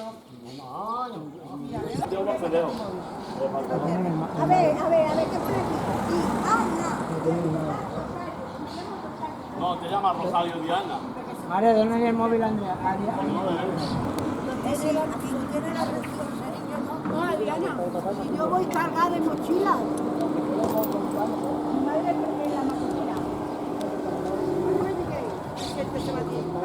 A ver, ¿qué pone aquí? No, te llama Rosario Diana. María, denle el móvil a Diana. Tiene la presión, no, Adriana, si yo voy cargada de mochila. Mi madre perdió la mochila.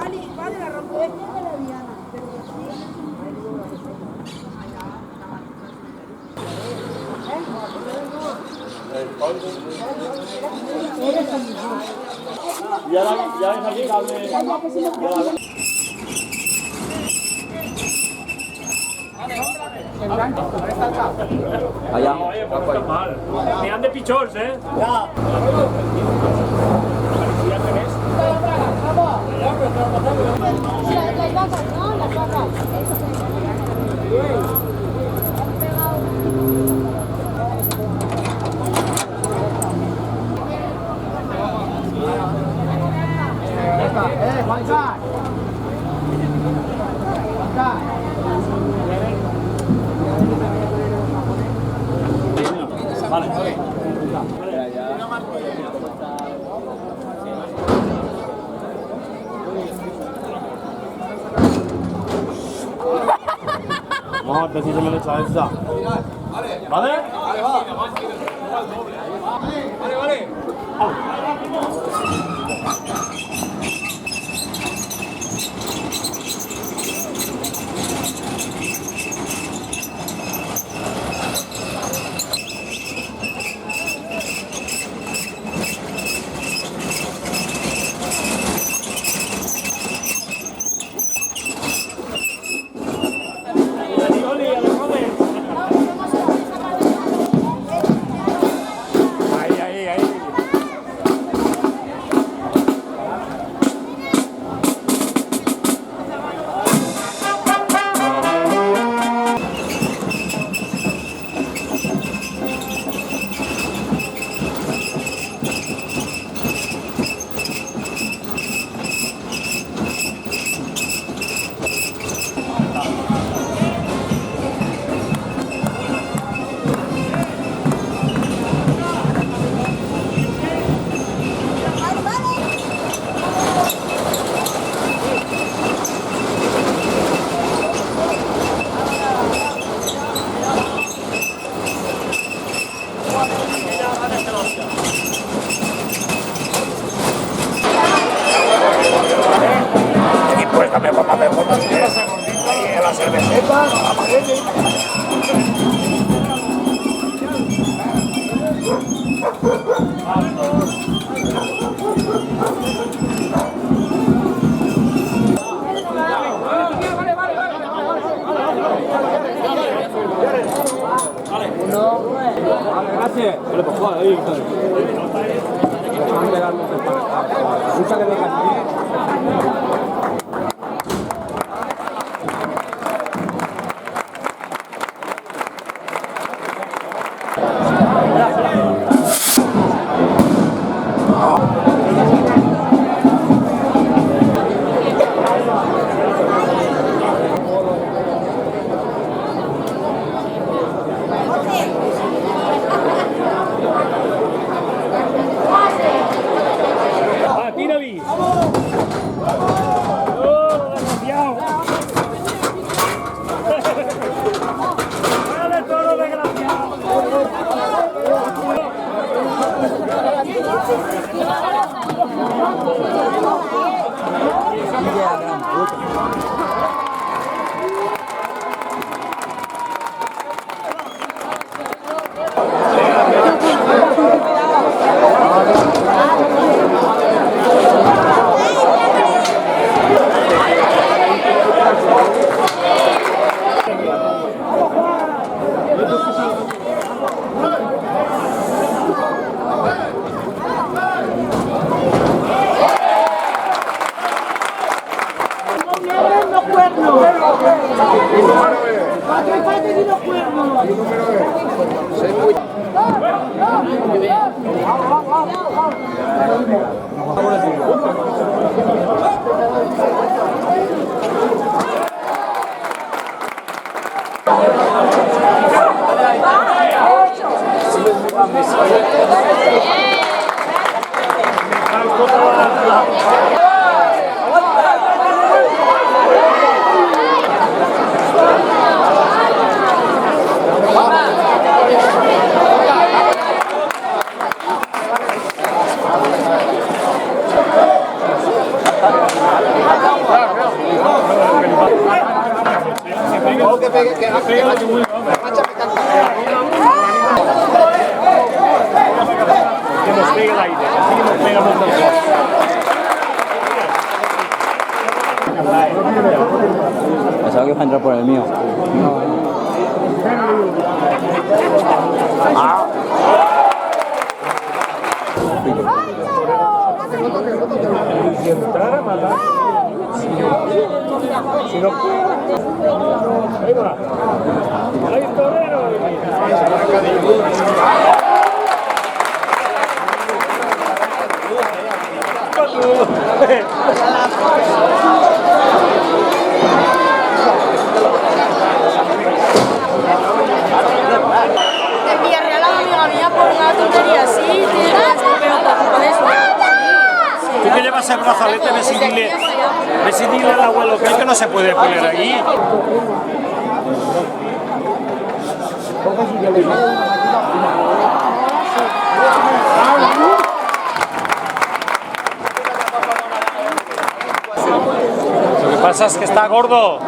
Ali, vale, la rompe de la Diana. Ya es aquí cable. Allá. Oye, pues no está mal. Me han de pichors, ¿eh? Ya. Las vacas, ¿no? Las vacas. Juanca. No, precisamente esa esa. ¿Vale? Vale. La cerveceta, la pared. Gracias. Que nos pegue el aire, así que nos pega mucho. Pensaba que iba a entrar por el mío. Entrar a matar. Si no puede. Ahí va. Ahí el torero. En Villarreal a una amiga mía por una tontería así, tiene que estar pegado por eso. Tú que llevas el brazalete, ves y dile al abuelo que no se puede poner allí. Lo que pasa es que está gordo.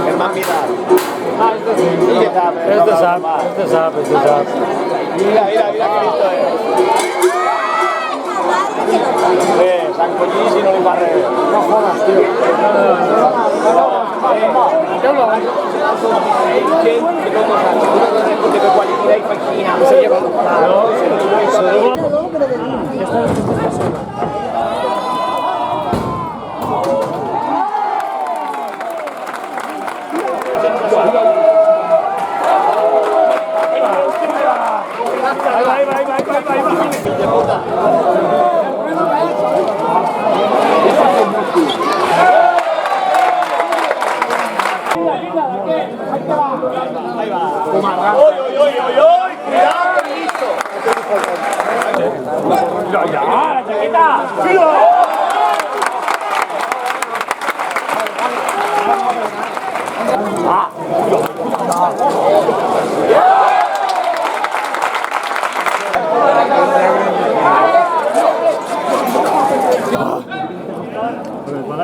El más viral. Este sabe. Mira qué listo es. San Collí si no le barre. No jodas, tío.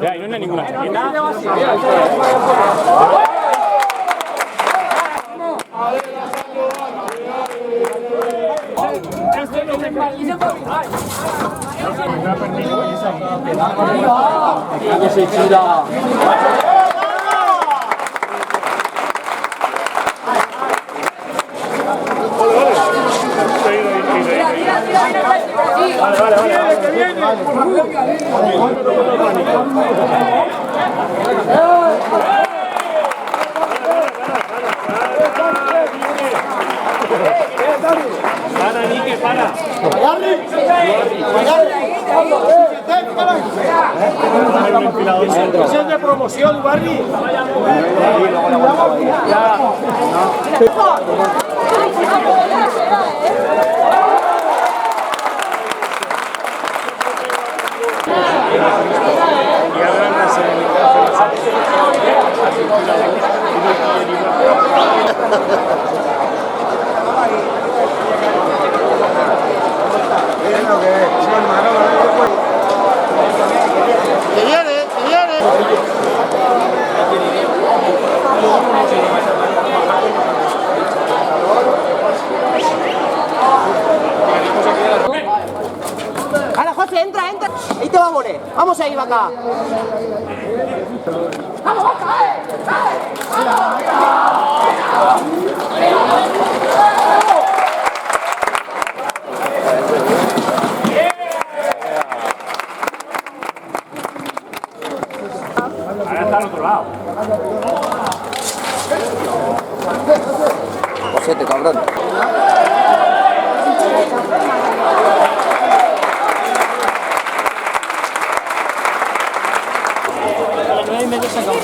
Ya, y no hay ninguna chaqueta. Para, Nique, para. Eso es de promoción, Barry. Ahora, José, entra. Ahí te va a morir. Vamos ahí, vaca. Ahora está al otro lado. Cosete, cabrón. A las 9:30 se acabó.